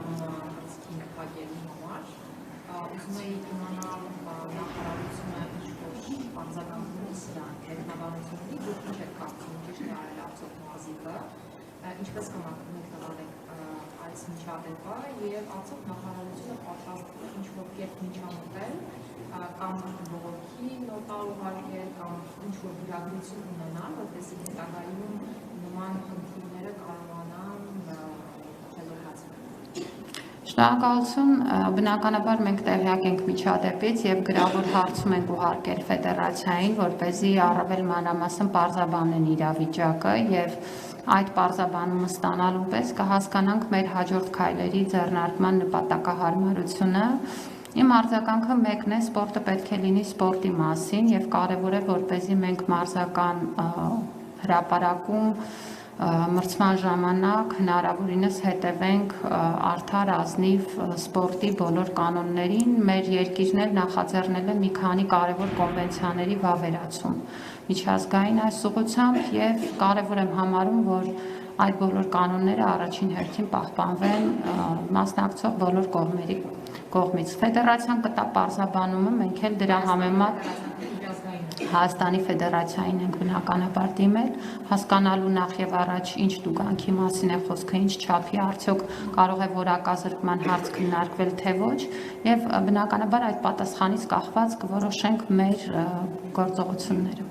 հարցին փակելու համար ուզում էի իմանալ նախարարությունը ինչ-որ պարզականություն սրան հետնաբանությունների դուք ինչ եք կարծում ճիշտ է արել արդյոք մարզիկը ինչպես կմեկնեք տվարեք այս միջադեպը եւ արդյոք նախարարությունը պատրաստ է ինչ-որ կերպ միջամտել կամ բողոքի նոտա ուղարկել կամ ինչ-որ վիրագրություն ունենալ, որպեսզի հետագայում նման խնդիրները կարողանան խելոքացնել։ Շնորհակալություն, բնականաբար մենք տեղյակ ենք միջադեպից եւ գրավոր հարցում ենք ուղարկել ֆեդերացիային, որպեսզի առավել մանրամասն պարզաբանեն իրավիճակը եւ այդ պարզաբանումը ստանալու պես կհասկանանք մեր հաջորդ քայլերի ձեռնարկման նպատակահարմարությունը։ Իմ արձագանքը մեկն է, սպորտը պետք է լինի սպորտի մասին եւ կարեւոր է, որպեսզի մենք մարզական հրապարակում մրցման ժամանակ հնարավորինս հետևենք արդար ազնիվ սպորտի բոլոր կանոններին, մեր երկիրն էլ նախաձեռնել է մի քանի կարևոր կոնվենցիաների վավերացում միջազգային այս ուղղությամբ եւ կարեւոր եմ համարում, որ այդ բոլոր կանոնները առաջին հերթին պահպանվեն մասնակցող բոլոր կողմերի կողմից։ Ֆեդերացիան կտա պարզաբանումը, մենք էլ դրա համեմատ Հայաստանի Ֆեդերացիային ենք բնականաբար դիմել, հասկանալու նախ եւ առաջ ինչ տուգանքի մասին է խոսքը, ինչ չափի արդյոք կարող է որակազրկման հարց քննարկվել թե ոչ, եւ բնականաբար այդ պատասխանից կախված կորոշենք մեր գործողությունները։